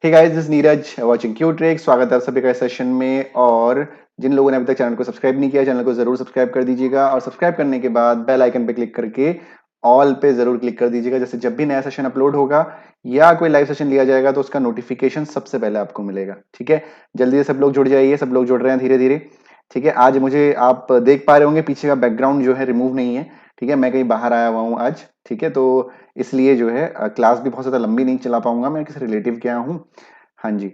Hey guys, this Neeraj watching Q trick. स्वागत है आप सभी का इस सेशन में। और जिन लोगों ने अभी तक चैनल को सब्सक्राइब नहीं किया, चैनल को जरूर सब्सक्राइब कर दीजिएगा और सब्सक्राइब करने के बाद बेल आइकन पे क्लिक करके ऑल पे जरूर क्लिक कर दीजिएगा। जैसे जब भी नया सेशन अपलोड होगा या कोई लाइव सेशन लिया जाएगा तो उसका नोटिफिकेशन सबसे पहले आपको मिलेगा। ठीक है, जल्दी से सब लोग जुड़ जाइए। सब लोग जुड़ रहे हैं धीरे धीरे। ठीक है, आज मुझे आप देख पा रहे होंगे पीछे का बैकग्राउंड जो है रिमूव नहीं है। ठीक है, मैं कहीं बाहर आया हुआ हूँ आज। ठीक है, तो इसलिए जो है क्लास भी बहुत ज्यादा लंबी नहीं चला पाऊंगा, मैं किसी रिलेटिव के यहाँ हूँ। हाँ जी,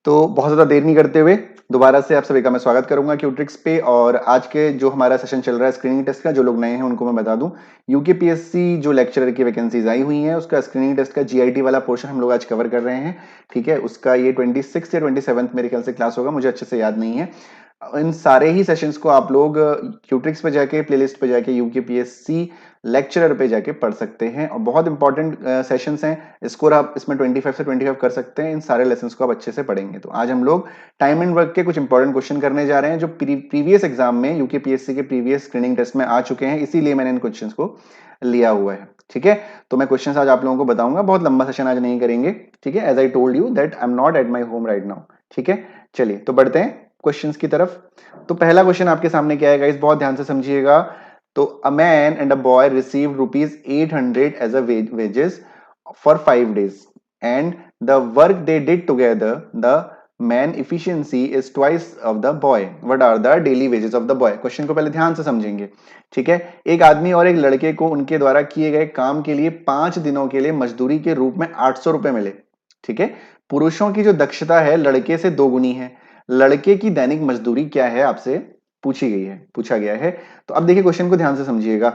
तो बहुत ज्यादा देर नहीं करते हुए दोबारा से आप सभी का मैं स्वागत करूंगा क्यूट्रिक्स पे। और आज के जो हमारा सेशन चल रहा है स्क्रीनिंग टेस्ट का, जो लोग नए हैं उनको मैं बता दूं, यूकेपीएससी जो लेक्चरर की वैकेंसीज आई हुई हैं उसका स्क्रीनिंग टेस्ट का जीआईटी वाला पोर्शन हम लोग आज कवर कर रहे हैं। ठीक है, उसका ये 26 या 27 मेरे ख्याल से क्लास होगा, मुझे अच्छे से याद नहीं है। इन सारे ही सेशंस को आप लोग क्यूट्रिक्स पे जाके, प्लेलिस्ट पे जाके, यूकेपीएससी लेक्चरर पे जाके पढ़ सकते हैं। और बहुत इंपॉर्टेंट सेशंस हैं, स्कोर आप इसमें 25 से 25 कर सकते हैं। इन सारे लेसन्स को आप अच्छे से पढ़ेंगे। तो आज हम लोग टाइम एंड वर्क के कुछ इंपॉर्टेंट क्वेश्चन करने जा रहे हैं जो प्रीवियस एग्जाम में, यूकेपीएससी के प्रीवियस स्क्रीनिंग टेस्ट में आ चुके हैं, इसीलिए मैंने इन क्वेश्चंस को लिया हुआ है। ठीक है, तो मैं क्वेश्चंस आज आप लोगों को बताऊंगा। बहुत लंबा सेशन आज नहीं करेंगे। ठीक है, as I told you that I am not at my home right now. ठीक है, चलिए तो बढ़ते हैं क्वेश्चंस की तरफ। तो पहला क्वेश्चन आपके सामने क्या है गाइस, बहुत ध्यान से समझिएगा। तो a man and a boy receive rupees 800 as a wages for 5 days and the work they did together, the man efficiency is twice of the boy. What are the daily wages of the boy? Question को पहले ध्यान से समझेंगे। ठीक है, एक आदमी और एक लड़के को उनके द्वारा किए गए काम के लिए 5 दिनों के लिए मजदूरी के रूप में 800 रुपए मिले। ठीक है, पुरुषों की जो दक्षता है लड़के से 2 गुनी है। लड़के की दैनिक मजदूरी क्या है आपसे पूछा गया है। तो अब देखिए क्वेश्चन को ध्यान से समझिएगा।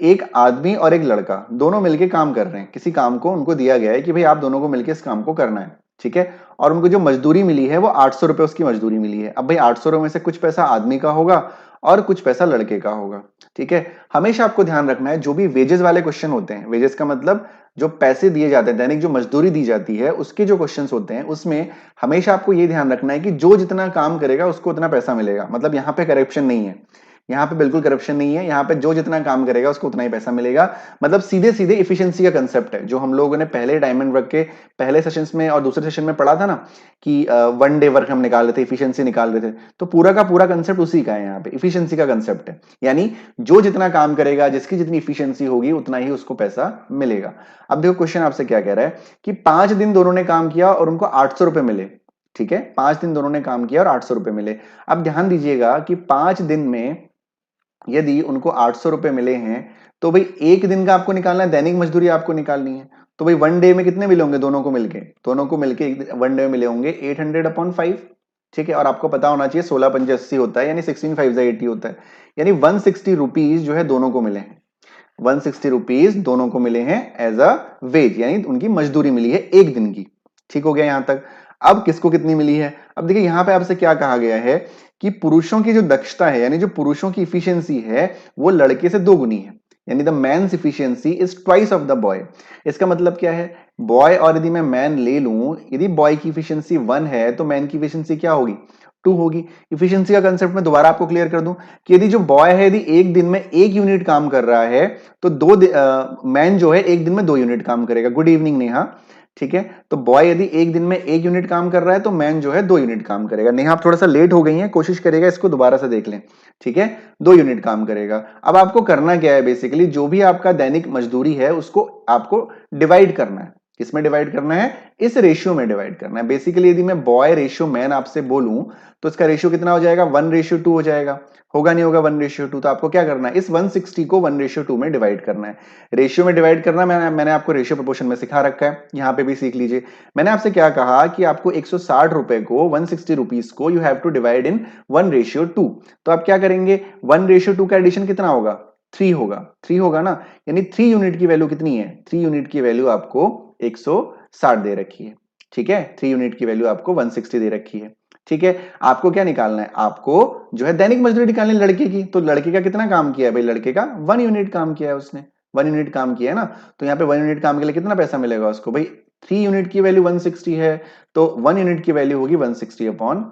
एक आदमी और एक लड़का दोनों मिलके काम कर रहे हैं, किसी काम को उनको दिया गया है कि भाई आप दोनों को मिलकर इस काम को करना है। ठीक है, और उनको जो मजदूरी मिली है वो 800 रुपए उसकी मजदूरी मिली है। अब भाई 800 रुपए में से कुछ पैसा आदमी का होगा और कुछ पैसा लड़के का होगा। ठीक है, हमेशा आपको ध्यान रखना है जो भी वेजेस वाले क्वेश्चन होते हैं, वेजेस का मतलब जो पैसे दिए जाते हैं, दैनिक जो मजदूरी दी जाती है उसके जो क्वेश्चंस होते हैं उसमें हमेशा आपको ये ध्यान रखना है कि जो जितना काम करेगा उसको उतना पैसा मिलेगा। मतलब यहाँ पे करप्शन नहीं है, यहाँ पे बिल्कुल करप्शन नहीं है। यहाँ पे जो जितना काम करेगा उसको उतना ही पैसा मिलेगा। मतलब सीधे सीधे इफिशियंसी का कंसेप्ट है जो हम लोगों ने पहले डायमंड वर्क के पहले सेशंस में और दूसरे सेशन में पढ़ा था ना, कि 1 डे वर्क हम निकाल रहे थे, इफिशियंसी निकाल रहे थे। तो पूरा का पूरा कंसेप्ट उसी का है, यहाँ पे इफिशियंसी का कंसेप्ट है। यानी जो जितना काम करेगा, जिसकी जितनी इफिशियंसी होगी उतना ही उसको पैसा मिलेगा। अब देखो क्वेश्चन आपसे क्या कह रहा है कि 5 दिन दोनों ने काम किया और उनको 800 रुपए मिले। ठीक है, 5 दिन दोनों ने काम किया और 800 रुपए मिले। अब ध्यान दीजिएगा कि 5 दिन में यदि उनको 800 रुपए मिले हैं तो भाई एक दिन का आपको निकालना है, दैनिक मजदूरी आपको निकालनी है। तो भाई 1 डे में कितने मिले होंगे दोनों को मिलके? दोनों को मिलके 1 डे में मिले होंगे 800/5। ठीक है, और आपको पता होना चाहिए 16×5 = 80 होता है, यानी 16×5 = 80 होता है। यानी 160 रुपीज जो है दोनों को मिले हैं। 160 रुपीज दोनों को मिले हैं एज अ वेज, यानी उनकी मजदूरी मिली है एक दिन की। ठीक हो गया यहां तक। अब किसको कितनी मिली है? अब देखिए यहां पे आपसे क्या कहा गया है कि पुरुषों की जो दक्षता है, यानी जो पुरुषों की इफिशियंसी है वो लड़के से 2 गुनी है। यानी the man's efficiency is twice of the boy. इसका मतलब क्या है? बॉय और यदि मैं मैन ले लूं, यदि बॉय की इफिशियंसी 1 है तो मैन की इफिशियंसी क्या होगी? 2 होगी। इफिशियंसी का कंसेप्ट मैं दोबारा आपको क्लियर कर दूं कि यदि जो बॉय है यदि एक दिन में 1 यूनिट काम कर रहा है तो मैन जो है एक दिन में 2 यूनिट काम करेगा। Good evening Neha. ठीक है, तो बॉय यदि एक दिन में 1 यूनिट काम कर रहा है तो मैन जो है 2 यूनिट काम करेगा। नेहा आप थोड़ा सा लेट हो गई हैं, कोशिश करेगा इसको दोबारा से देख लें। ठीक है, 2 यूनिट काम करेगा। अब आपको करना क्या है, बेसिकली जो भी आपका दैनिक मजदूरी है उसको आपको डिवाइड करना है। किसमें डिवाइड करना है? इस रेशियो में डिवाइड करना है। बेसिकली यदि मैं बॉय रेशियो मैन आपसे बोलूं तो इसका रेशियो कितना हो जाएगा? 1:2 हो जाएगा। होगा नहीं होगा 1:2? तो आपको क्या करना है, इस 160 को 1:2 में डिवाइड करना है। रेशियो में डिवाइड करना मैंने आपको रेशियो प्रोपोर्शन में सिखा रखा है, यहां पे भी सीख लीजिए। मैंने आपसे क्या कहा कि आपको 160 रुपए को, 160 रुपीज को you have to divide in 1:2। तो आप क्या करेंगे? 1:2 का एडिशन कितना होगा? 3 होगा। 3 होगा ना, यानी 3 यूनिट की वैल्यू कितनी है? 3 यूनिट की वैल्यू आपको 160 दे रखी है। ठीक है, 3 यूनिट की वैल्यू आपको 160 दे रखी है। ठीक है, आपको क्या निकालना है? आपको जो है दैनिक मजदूरी निकालनी है लड़के की। तो लड़के का कितना काम किया है भाई? लड़के का 1 यूनिट काम किया है उसने। 1 यूनिट काम किया है ना, तो यहाँ पे 1 यूनिट काम के लिए कितना पैसा मिलेगा उसको भाई? 3 यूनिट की वैल्यू 160 है, तो 1 यूनिट की वैल्यू होगी 160/3।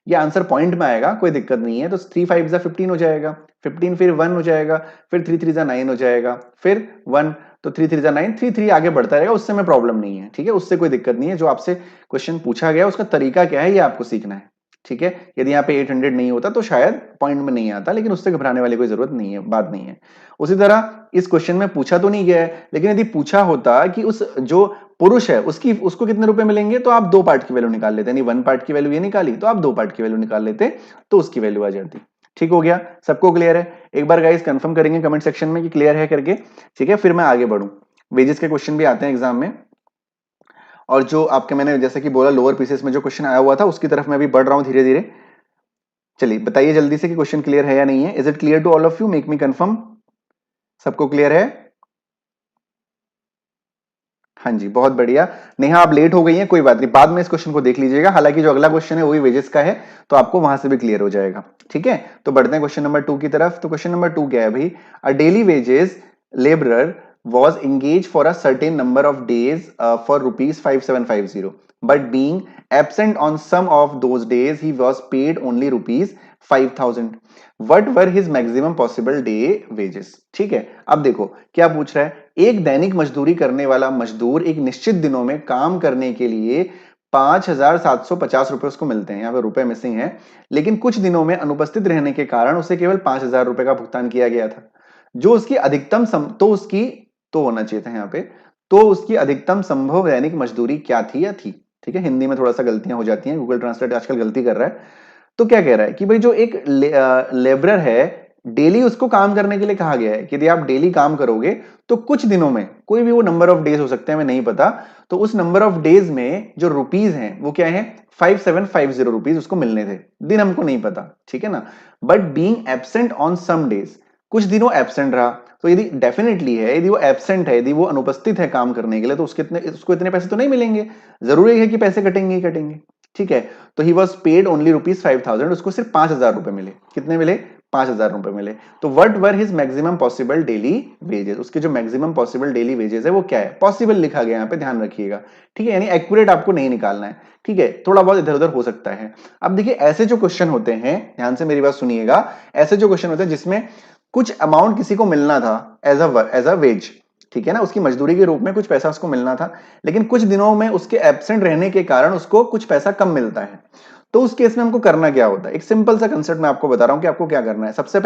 ये आंसर पॉइंट में आएगा, कोई दिक्कत नहीं है। तो 3×5 = 15 हो जाएगा, 15 फिर 1 हो जाएगा, फिर 3×3 = 9 हो जाएगा, फिर 1 तो 3 3 9, 3 3 आगे बढ़ता रहेगा, उससे में प्रॉब्लम नहीं है, ठीक है, उससे कोई दिक्कत नहीं है। जो आपसे क्वेश्चन पूछा गया उसका तरीका क्या है ये आपको सीखना है, ठीक है। यदि यहाँ पे 800 नहीं होता तो शायद पॉइंट में नहीं आता, लेकिन उससे घबराने वाली कोई जरूरत नहीं है, बात नहीं है। उसी तरह इस क्वेश्चन में पूछा तो नहीं गया है, लेकिन यदि पूछा होता कि उस जो पुरुष है उसको कितने रुपए मिलेंगे, तो आप 2 पार्ट की वैल्यू निकाल लेते, यानी 1 पार्ट की वैल्यू ये निकाली तो आप 2 पार्ट की वैल्यू निकाल लेते, तो उसकी वैल्यू आ जाती। ठीक हो गया, सबको क्लियर है? एक बार गाइस कंफर्म करेंगे कमेंट सेक्शन में कि क्लियर है करके, ठीक है, फिर मैं आगे बढ़ूं। वेजेस के क्वेश्चन भी आते हैं एग्जाम में, और जो आपके मैंने जैसे कि बोला लोअर पीसेस में जो क्वेश्चन आया हुआ था उसकी तरफ मैं भी बढ़ रहा हूं धीरे धीरे। चलिए बताइए जल्दी से कि क्वेश्चन क्लियर है या नहीं है। Is it clear to all of you? Make me confirm. सबको क्लियर है? हाँ जी, बहुत बढ़िया। नेहा आप लेट हो गई हैं, कोई बात नहीं, बाद में इस क्वेश्चन को देख लीजिएगा, हालांकि जो अगला क्वेश्चन है वही वेजेस का है, तो आपको वहां से भी क्लियर हो जाएगा, ठीक है। तो बढ़ते हैं क्वेश्चन नंबर 2 की तरफ। तो क्वेश्चन नंबर 2 क्या है भाई? अ daily wages labourer was engaged for a certain number of days for rupees 5750, but being absent on some of those days he was paid only rupees 5000. What were his maximum possible day wages? ठीक है, अब देखो क्या पूछ रहा है। एक दैनिक मजदूरी करने वाला मजदूर एक निश्चित दिनों में काम करने के लिए 5,750 रुपए उसको मिलते हैं, यहाँ पे रुपए मिसिंग है, लेकिन कुछ दिनों में अनुपस्थित रहने के कारण उसे केवल 5,000 रुपए का भुगतान किया गया था। जो उसकी अधिकतम तो उसकी तो होना चाहिए था यहाँ पे, तो उसकी अधिकतम संभव दैनिक मजदूरी क्या थी या थी। ठीक है, हिंदी में थोड़ा सा गलतियां हो जाती हैं, गूगल ट्रांसलेट आजकल गलती कर रहा है। तो क्या कह रहा है कि भाई जो एक लेबरर है, डेली उसको काम करने के लिए कहा गया है कि यदि आप डेली काम करोगे तो कुछ दिनों में, कोई भी वो नंबर ऑफ डेज हो सकते हैं, हमें नहीं पता, तो उस नंबर ऑफ डेज में जो रुपीज हैं वो क्या है, 5750 रुपीज उसको मिलने थे। दिन हमको नहीं पता, ठीक है ना। But being absent on some days, कुछ दिनों एब्सेंट रहा, तो यदि डेफिनेटली है, यदि वो एब्सेंट है, यदि वो अनुपस्थित है काम करने के लिए, तो उसको इतने पैसे तो नहीं मिलेंगे, जरूरी है कि पैसे कटेंगे ही कटेंगे, ठीक है। तो he was paid only rupees 5000, उसको सिर्फ 5,000 रुपए मिले। कितने मिले? 5,000 रुपए मिले। तो what were his maximum possible daily wages, उसके जो मैक्सिमम पॉसिबल डेली वेजेस है वो क्या है, पॉसिबल लिखा गया यहाँ पे, ध्यान रखिएगा, ठीक है, यानी एक्यूरेट आपको नहीं निकालना है, ठीक है, थोड़ा बहुत इधर उधर हो सकता है। अब देखिए ऐसे जो क्वेश्चन होते हैं, ध्यान से मेरी बात सुनिएगा, ऐसे जो क्वेश्चन होते हैं जिसमें कुछ अमाउंट किसी को मिलना था एज अ वेज, ठीक है ना, उसकी मजदूरी के रूप में कुछ पैसा उसको मिलना था, लेकिन कुछ दिनों में उसके एब्सेंट रहने के कारण उसको कुछ पैसा कम मिलता है, तो उस केस में हमको करना क्या होता है। एक सिंपल सा कंसेप्ट मैं आपको बता रहा हूं कि आपको क्या करना है। सबसे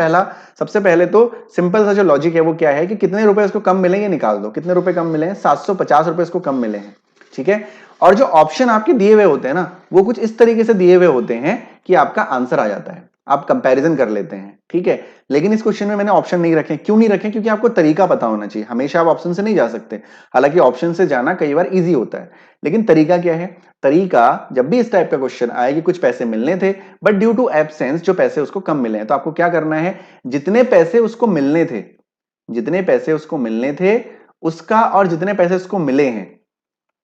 पहले तो सिंपल सा जो लॉजिक है वो क्या है कि कितने रुपए उसको कम मिलेंगे निकाल दो। कितने रुपए कम मिले हैं? 750 रुपए उसको कम मिले हैं, ठीक है। और जो ऑप्शन आपके दिए हुए होते हैं ना, वो कुछ इस तरीके से दिए हुए होते हैं कि आपका आंसर आ जाता है, आप कंपैरिजन कर लेते हैं, ठीक है। लेकिन इस क्वेश्चन में मैंने ऑप्शन नहीं रखे। क्यों नहीं रखे? क्योंकि आपको तरीका पता होना चाहिए, हमेशा आप ऑप्शन से नहीं जा सकते, हालांकि ऑप्शन से जाना कई बार इजी होता है, लेकिन तरीका क्या है? तरीका जब भी इस टाइप का क्वेश्चन आए कि कुछ पैसे मिलने थे बट ड्यू टू एब्सेंस जो पैसे उसको कम मिले हैं, तो आपको क्या करना है, जितने पैसे उसको मिलने थे, जितने पैसे उसको मिलने थे उसका और जितने पैसे उसको मिले हैं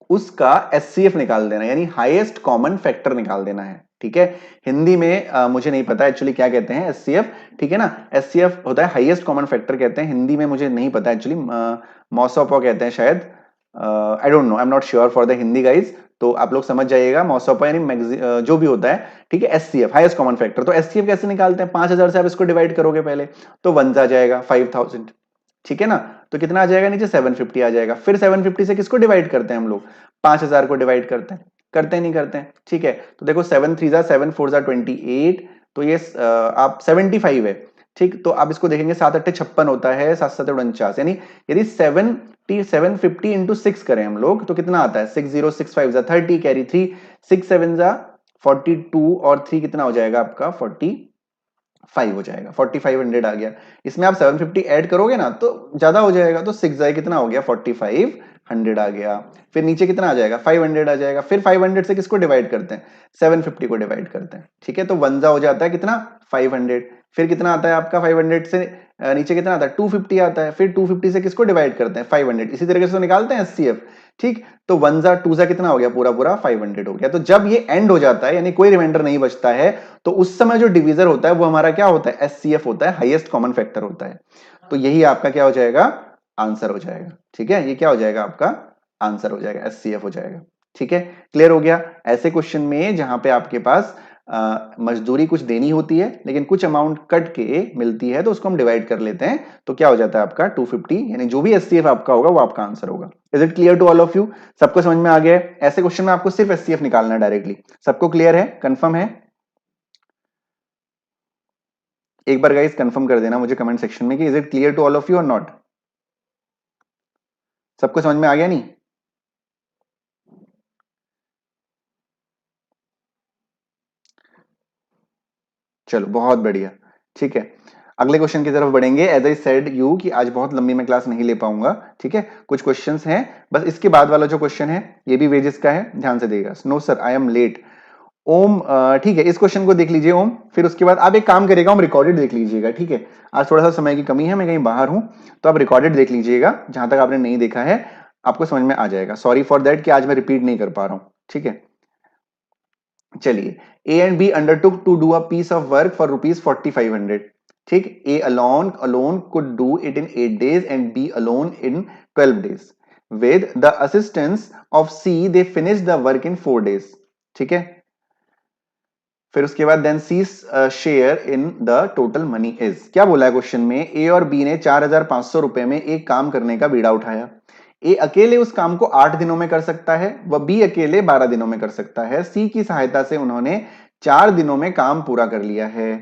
उसका एचसीएफ निकाल देना, यानी हाईएस्ट कॉमन फैक्टर निकाल देना है, ठीक है। हिंदी में मुझे नहीं पता एक्चुअली क्या कहते हैं एचसीएफ, ठीक है ना। एचसीएफ होता है हाईएस्ट कॉमन फैक्टर कहते हैं, हिंदी में मुझे नहीं पता एक्चुअली, मॉसोपो कहते हैं शायद, I don't know, I am not sure for the Hindi guys, तो आप लोग समझ जाइएगा। मॉसोपो यानी जो भी होता है, ठीक है। एचसीएफ हाईएस्ट कॉमन फैक्टर, तो एचसीएफ कैसे निकालते हैं? 5,000 से आप इसको डिवाइड करोगे पहले, तो 1 आ जाएगा 5,000, ठीक है ना। तो कितना आ जाएगा नीचे? 750 आ जाएगा। फिर 750 से किसको डिवाइड करते हैं हम लोग? 5,000 को डिवाइड करते हैं नहीं करते हैं, ठीक है। तो देखो 7 3 जा 7 4 जा 28, तो ये आप 75 है, ठीक। तो आप इसको देखेंगे 7 8 56 होता है, 7 7 49, यानी यदि 750 इंटू 6 करें हम लोग तो कितना आता है? 6065 जा 30, कैरी 3, 6 7 जा 42 और 3 कितना हो जाएगा आपका? 45 हो जाएगा, 4500 आ गया। इसमें आप 750 ऐड करोगे ना तो ज्यादा हो जाएगा, तो 6 जाए कितना हो गया? 4500 आ गया। फिर नीचे कितना आ जाएगा? 500 आ जाएगा। फिर 500 से किसको डिवाइड करते हैं? 750 को डिवाइड करते हैं, ठीक है। तो 1 जा हो जाता है कितना? 500। फिर कितना आता है आपका? 500 से नीचे कितना आता है? 250 आता है। फिर 250 से किसको डिवाइड करते हैं? 500। इसी तरीके से तो निकालते हैं एचसीएफ, ठीक। तो 1 जा 2 जा कितना हो गया? पूरा पूरा 500 हो गया। तो जब ये एंड हो जाता है यानी कोई रिमाइंडर नहीं बचता है, तो उस समय जो डिवीजर होता है वो हमारा क्या होता है? एचसीएफ होता है, हाईएस्ट कॉमन फैक्टर होता है। तो यही आपका क्या हो जाएगा? आंसर हो जाएगा, ठीक है। ये क्या हो जाएगा? आपका आंसर हो जाएगा, एचसीएफ हो जाएगा, ठीक है। क्लियर हो गया? ऐसे क्वेश्चन में जहां पे आपके पास मजदूरी कुछ देनी होती है लेकिन कुछ अमाउंट कट के मिलती है तो उसको हम डिवाइड कर लेते हैं, तो क्या हो जाता है आपका 250, यानी जो भी एचसीएफ आपका होगा वो आपका आंसर होगा। Is it clear to all of you? सबको समझ में आ गया है? ऐसे क्वेश्चन में आपको सिर्फ एचसीएफ निकालना है डायरेक्टली। सबको क्लियर है, कंफर्म है? एक बार गाइस कंफर्म कर देना मुझे कमेंट सेक्शन में कि is it clear to all of you और नॉट? सबको समझ में आ गया नहीं? चलो बहुत बढ़िया, ठीक है। अगले क्वेश्चन की तरफ बढ़ेंगे। एज आई सेड यू कि आज बहुत लंबी मैं क्लास नहीं ले पाऊंगा, ठीक है। कुछ क्वेश्चंस हैं, बस इसके बाद वाला जो क्वेश्चन है ये भी वेजेस का है, ध्यान से देखिएगा। No sir I am late. ओम ठीक है, इस क्वेश्चन को देख लीजिए ओम, फिर उसके बाद आप एक काम करिएगा, ओम रिकॉर्डेड देख लीजिएगा, ठीक है। आज थोड़ा सा समय की कमी है, मैं कहीं बाहर हूं, तो आप रिकॉर्डेड देख लीजिएगा, जहां तक आपने नहीं देखा है आपको समझ में आ जाएगा। सॉरी फॉर दैट कि आज मैं रिपीट नहीं कर पा रहा हूं, ठीक है। चलिए, A and B undertook to do a piece of work for ₹4500, ठीक। A alone alone could do it in 8 days and B alone in 12 days। With the assistance of C they finish the work in 4 days, ठीक है। फिर उसके बाद then C share in the total money is, क्या बोला है question में? ए और बी ने 4500 रुपए में एक काम करने का बीड़ा उठाया। ए अकेले उस काम को 8 दिनों में कर सकता है, वह बी अकेले 12 दिनों में कर सकता है। सी की सहायता से उन्होंने 4 दिनों में काम पूरा कर लिया है,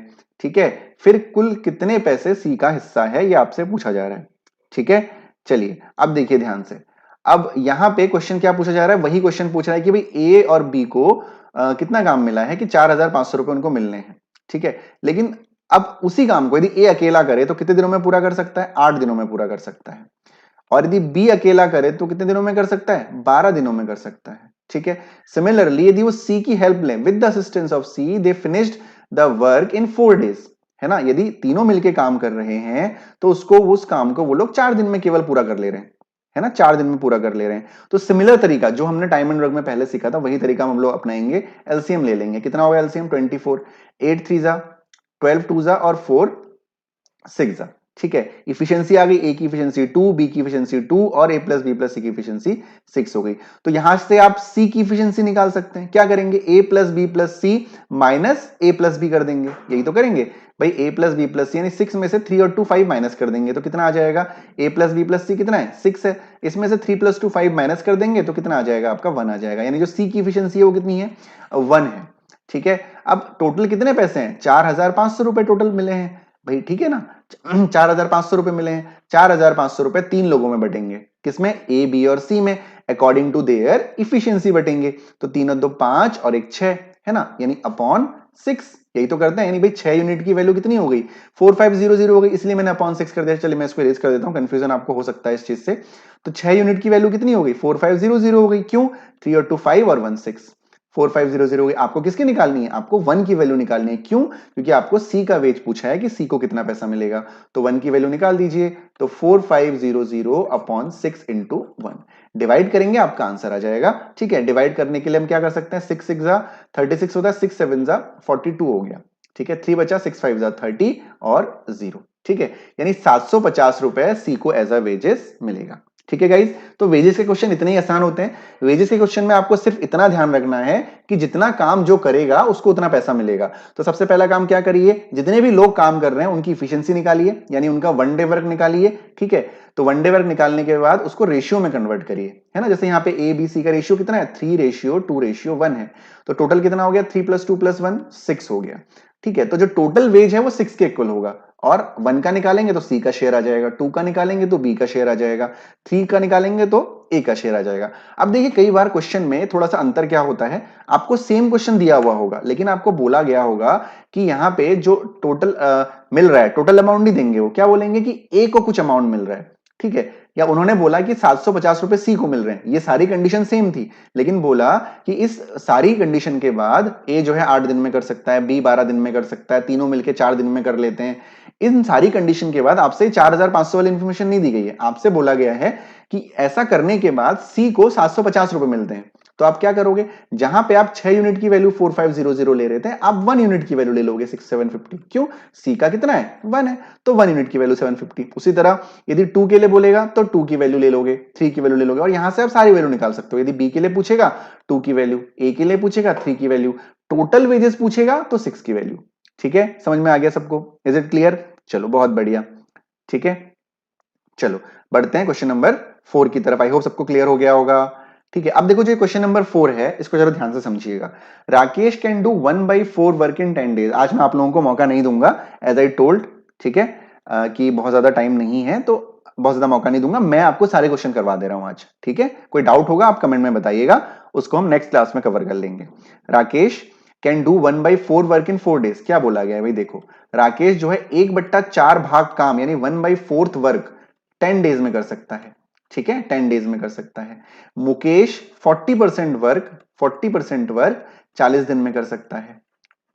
ठीक है। फिर कुल कितने पैसे सी का हिस्सा है, यह आपसे पूछा जा रहा है, ठीक है। चलिए अब देखिए ध्यान से, अब यहां पे क्वेश्चन क्या पूछा जा रहा है? वही क्वेश्चन पूछ रहा है कि भाई ए और बी को कितना काम मिला है कि 4500 रुपए उनको मिलने हैं, ठीक है। लेकिन अब उसी काम को यदि ए अकेला करे तो कितने दिनों में पूरा कर सकता है? 8 दिनों में पूरा कर सकता है। और यदि बी अकेला करे तो कितने दिनों में कर सकता है? 12 दिनों में कर सकता है, ठीक है। सिमिलरली यदि वो सी की हेल्प लें, with the assistance of C they finished the work in 4 days, है ना। यदि तीनों मिलके काम कर रहे हैं तो उसको उस काम को वो लोग 4 दिन में केवल पूरा कर ले रहे हैं, है ना, 4 दिन में पूरा कर ले रहे हैं। तो सिमिलर तरीका जो हमने टाइम एंड वर्क में पहले सीखा था वही तरीका हम लोग अपनाएंगे। एलसीएम ले लेंगे, कितना होगा एलसीएम? 24, 8 3 जा, 12 2 जा और 4 6 जा, ठीक है। इफिशियंसी आ गई, ए की इफिशियंसी 2, बी की इफिशियंसी 2 और ए प्लस बी प्लस सी की इफिशियंसी 6 हो गई। तो यहां से आप सी की इफिशियंसी निकाल सकते हैं। क्या करेंगे? ए प्लस बी प्लस सी माइनस ए प्लस बी कर देंगे, यही तो करेंगे भाई। ए प्लस बी प्लस सी यानी 6 में से 3 और 2 5 माइनस कर देंगे तो कितना आ जाएगा? ए प्लस बी प्लस सी कितना है? 6 है। इसमें से 3 प्लस 2 5 माइनस कर देंगे तो कितना आ जाएगा आपका? 1 आ जाएगा। यानी जो सी की इफिशियंसी है वो कितनी है? 1 है, ठीक है। अब टोटल कितने पैसे हैं? 4500 रुपए टोटल मिले हैं भाई, ठीक है ना। 4500 रुपए मिले हैं, 4500 रुपए 3 लोगों में बटेंगे, किसमें? ए बी और सी में, अकॉर्डिंग टू देयर इफिशियंसी बटेंगे। तो 3 और 2 5 और 1 6, है ना, यानी अपॉन 6, यही तो करते हैं। यानी भाई 6 यूनिट की वैल्यू कितनी हो गई? 4500 हो गई, इसलिए मैंने अपॉन 6 कर दिया। चलिए मैं इसको इरेज कर देता हूं, कंफ्यूजन आपको हो सकता है इस चीज से। तो 6 यूनिट की वैल्यू कितनी हो गई? 4500 हो गई। क्यों? 3 और 2 5 और 1 6, 4500 हो गई। आपको किसकी निकालनी है? आपको 1 की वैल्यू निकालनी है। क्यों? क्योंकि आपको सी का वेज पूछा है कि सी को कितना पैसा मिलेगा। तो 1 की वैल्यू निकाल दीजिए। तो 4500 अपॉन 6 इंटू 1 डिवाइड करेंगे, आपका आंसर आ जाएगा, ठीक है। डिवाइड करने के लिए हम क्या कर सकते हैं? 6 6 जा 36 होता है, 6 7 जा 42 हो गया, ठीक है। 3 बचा, 6 5 जा 30 और 0, ठीक है। यानी 750 रुपए सी को एज अ वेजेस मिलेगा, ठीक है गाइज। तो वेजेस के क्वेश्चन इतने ही आसान होते हैं। वेजेस के क्वेश्चन में आपको सिर्फ इतना ध्यान रखना है कि जितना काम जो करेगा उसको उतना पैसा मिलेगा। तो सबसे पहला काम क्या करिए? जितने भी लोग काम कर रहे हैं उनकी इफिशियंसी निकालिए, यानी उनका 1 डे वर्क निकालिए, ठीक है। तो 1 डे वर्क निकालने के बाद उसको रेशियो में कन्वर्ट करिए, है ना। जैसे यहाँ पे ए बी सी का रेशियो कितना है? 3:2:1 है। तो टोटल कितना हो गया? 3 + 2 + 1 6 हो गया, ठीक है। तो जो टोटल वेज है वो 6 के इक्वल होगा। और 1 का निकालेंगे तो सी का शेयर आ जाएगा, 2 का निकालेंगे तो बी का शेयर आ जाएगा, 3 का निकालेंगे तो ए का शेयर आ जाएगा। अब देखिए कई बार क्वेश्चन में थोड़ा सा अंतर क्या होता है, आपको सेम क्वेश्चन दिया हुआ होगा लेकिन आपको बोला गया होगा कि यहां पे जो टोटल मिल रहा है, टोटल अमाउंट नहीं देंगे, वो क्या बोलेंगे कि ए को कुछ अमाउंट मिल रहा है, ठीक है। या उन्होंने बोला कि 750 रुपए सी को मिल रहे हैं, ये सारी कंडीशन सेम थी, लेकिन बोला कि इस सारी कंडीशन के बाद ए जो है 8 दिन में कर सकता है, बी 12 दिन में कर सकता है, तीनों मिलके 4 दिन में कर लेते हैं। इन सारी कंडीशन के बाद आपसे 4500 वाली इंफॉर्मेशन नहीं दी गई है, आपसे बोला गया है कि ऐसा करने के बाद सी को 750 रुपए मिलते हैं। तो आप क्या करोगे, जहां पे आप 6 यूनिट की वैल्यू 4500 ले रहे थे, आप 1 यूनिट की वैल्यू ले लोगे 6750। क्यों, सी का कितना है 1 है, तो 1 यूनिट की वैल्यू 750। उसी तरह यदि 2 के लिए बोलेगा तो 2 की वैल्यू ले लोगे, 3 की वैल्यू ले लोगे, और यहां से आप सारी वैल्यू निकाल सकते हो। यदि बी के लिए पूछेगा 2 की वैल्यू, ए के लिए पूछेगा 3 की वैल्यू, टोटल वेजेस पूछेगा तो 6 की वैल्यू। ठीक है, समझ में आ गया सबको, इज इट क्लियर? चलो बहुत बढ़िया। ठीक है, चलो बढ़ते हैं क्वेश्चन नंबर 4 की तरफ। आई होप सबको क्लियर हो गया होगा। ठीक है, अब देखो जो क्वेश्चन नंबर 4 है इसको जरा ध्यान से समझिएगा। Rakesh can do 1/4 work in 10 days. आज मैं आप लोगों को मौका नहीं दूंगा, एज आई टोल्ड, ठीक है, कि बहुत ज्यादा टाइम नहीं है तो बहुत ज्यादा मौका नहीं दूंगा। मैं आपको सारे क्वेश्चन करवा दे रहा हूं आज। ठीक है, कोई डाउट होगा आप कमेंट में बताइएगा, उसको हम नेक्स्ट क्लास में कवर कर लेंगे। Rakesh can do 1/4 work in 4 days. क्या बोला गया है भाई, देखो राकेश जो है 1/4 भाग काम यानी 1/4 वर्क 10 डेज में कर सकता है। ठीक है, 10 डेज में कर सकता है। मुकेश 40% वर्क 40 दिन में कर सकता है।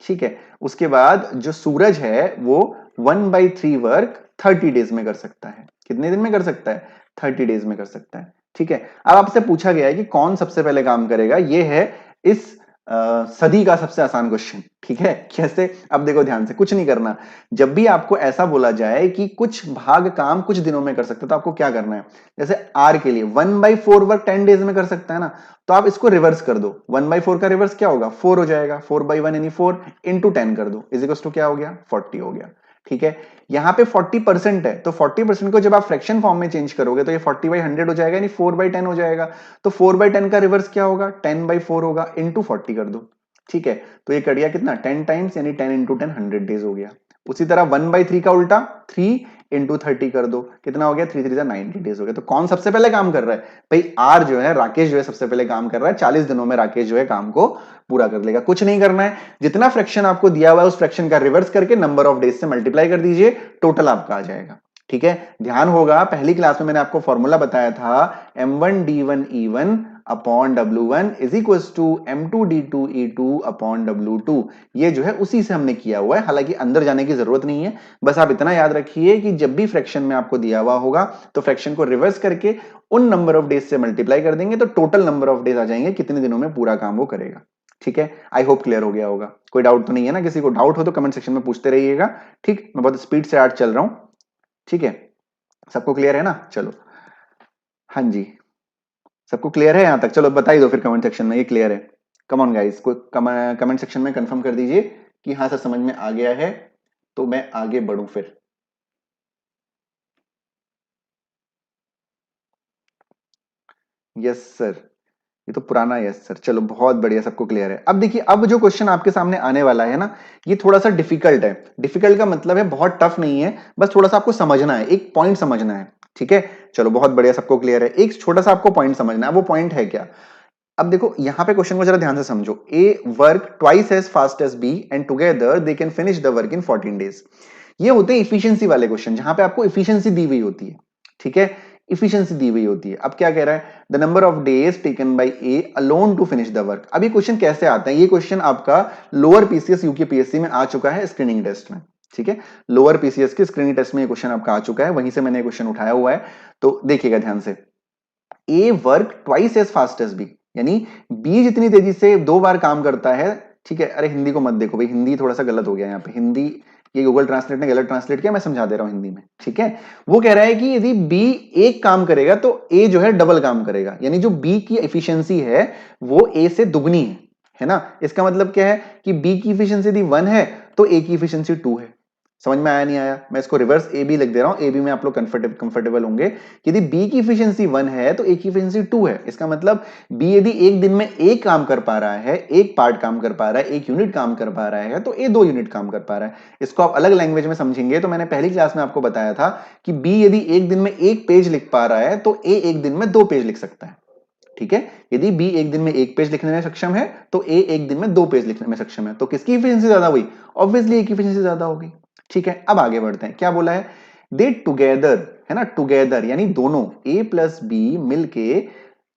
ठीक है, उसके बाद जो सूरज है वो 1/3 वर्क 30 डेज में कर सकता है। कितने दिन में कर सकता है, 30 डेज में कर सकता है। ठीक है, अब आपसे पूछा गया है कि कौन सबसे पहले काम करेगा। ये है इस सदी का सबसे आसान क्वेश्चन। ठीक है, कैसे, अब देखो ध्यान से, कुछ नहीं करना। जब भी आपको ऐसा बोला जाए कि कुछ भाग काम कुछ दिनों में कर सकते, तो आपको क्या करना है, जैसे आर के लिए 1/4 वर्क 10 डेज में कर सकता है ना, तो आप इसको रिवर्स कर दो। 1/4 का रिवर्स क्या होगा, 4 हो जाएगा। 4/1 यानी 4 इंटू 10 कर दो, इज इक्वल्स टू क्या हो गया, 40 हो गया। ठीक है, यहां पे 40% है, तो 40% को जब आप फ्रैक्शन फॉर्म में चेंज करोगे तो ये 40/100 हो जाएगा, यानी 4/10 हो जाएगा। तो 4/10 का रिवर्स क्या होगा, 10/4 होगा, इंटू 40 कर दो। ठीक है, तो ये कट गया कितना, 10 टाइम्स, यानी 10 इंटू 10 100 डेज हो गया। उसी तरह 1/3 का उल्टा 3 इंटू 30 कर दो, कितना हो गया, 3 3 90 डेज हो गया। तो कौन सबसे पहले काम कर रहा है भाई, आर जो है, राकेश जो है सबसे पहले काम कर रहा है। 40 दिनों में राकेश जो है काम को पूरा कर लेगा। कुछ नहीं करना है, जितना फ्रैक्शन आपको दिया हुआ है उस फ्रैक्शन का रिवर्स करके नंबर ऑफ डेज से मल्टीप्लाई कर दीजिए, टोटल आपका आ जाएगा। ठीक है, ध्यान होगा पहली क्लास में मैंने आपको फॉर्मूला बताया था, M1D1E1 upon W1 is equal to M2D2E2 upon W2। ये जो है उसी से हमने किया हुआ है, हालांकि अंदर जाने की जरूरत नहीं है। बस आप इतना याद रखिए कि जब भी फ्रैक्शन में आपको दिया हुआ होगा तो फ्रैक्शन को रिवर्स करके उन नंबर ऑफ डेज से मल्टीप्लाई कर देंगे, तो टोटल नंबर ऑफ डेज आ जाएंगे, कितने दिनों में पूरा काम वो करेगा। ठीक है, आई होप क्लियर हो गया होगा। कोई डाउट तो नहीं है ना, किसी को डाउट हो तो कमेंट सेक्शन में पूछते रहिएगा। ठीक, मैं बहुत स्पीड से आज चल रहा हूं। ठीक है, सबको क्लियर है ना? चलो, हाँ जी, सबको क्लियर है यहां तक? चलो बताइए दो फिर कमेंट सेक्शन में, ये क्लियर है? कम ऑन गाइस, कोई कमेंट सेक्शन में कंफर्म कर दीजिए कि हाँ सर समझ में आ गया है, तो मैं आगे बढ़ूं फिर। यस सर, ये तो पुराना है। यस सर, चलो बहुत बढ़िया, सबको क्लियर है। अब देखिए, अब जो क्वेश्चन आपके सामने आने वाला है ना, ये थोड़ा सा डिफिकल्ट है। डिफिकल्ट का मतलब है बहुत टफ नहीं है, बस थोड़ा सा आपको समझना है, एक पॉइंट समझना है। ठीक है, चलो बहुत बढ़िया, सबको क्लियर है। एक छोटा सा आपको पॉइंट समझना है, वो पॉइंट है क्या? अब देखो यहां पे क्वेश्चन को जरा ध्यान से समझो। A work twice as fast as B and together they can finish the work in 14 days. ये होते हैं इफिशियंसी वाले क्वेश्चन, जहां पे आपको इफिशियंसी दी हुई होती है। ठीक है, इफिशियंसी दी हुई होती है। अब क्या कह रहा है, the number of days taken by A alone to finish the work. अब ये क्वेश्चन कैसे आता है, ये क्वेश्चन आपका लोअर पीसीएस यूकेपीएससी में आ चुका है स्क्रीनिंग टेस्ट में। ठीक है, लोअर पीसीएस के स्क्रीनिंग टेस्ट में ये क्वेश्चन आपका आ चुका है, वहीं से मैंने क्वेश्चन उठाया हुआ है। तो देखिएगा ध्यान से, A work twice as fast as B, यानी बी जितनी तेजी से 2 बार काम करता है। ठीक है, अरे हिंदी को मत देखो भाई, हिंदी थोड़ा सा गलत हो गया यहाँ पे। हिंदी ये गूगल ट्रांसलेट ने गलत ट्रांसलेट किया, मैं समझा दे रहा हूं हिंदी में। ठीक है, वो कह रहा है कि यदि बी एक काम करेगा तो ए जो है डबल काम करेगा, यानी जो बी की एफिशिएंसी है वो ए से दुगनी है ना। इसका मतलब क्या है कि बी की एफिशिएंसी यदि 1 है तो ए की एफिशिएंसी 2 है। समझ में आया नहीं आया? मैं इसको रिवर्स ए बी लिख दे रहा हूं, ए बी में आप लोग कंफर्टेबल होंगे। यदि बी की एफिशिएंसी 1 है तो ए की एफिशिएंसी 2 है। इसका मतलब बी यदि एक दिन में एक काम कर पा रहा है, एक पार्ट काम कर पा रहा है, एक यूनिट काम कर पा रहा है, तो ए 2 यूनिट काम कर पा रहा है। इसको आप अलग लैंग्वेज में समझेंगे तो मैंने पहली क्लास में आपको बताया था कि बी यदि एक दिन में एक पेज लिख पा रहा है तो ए एक दिन में 2 पेज लिख सकता है। ठीक है, यदि बी एक दिन में एक पेज लिखने में सक्षम है तो ए एक दिन में 2 पेज लिखने में सक्षम है। तो किसकी एफिशिएंसी ज्यादा हुई? ऑब्वियसली ए की एफिशिएंसी ज्यादा होगी। ठीक है, अब आगे बढ़ते हैं। क्या बोला है, दे टुगेदर, है ना, टुगेदर यानी दोनों ए प्लस बी मिलके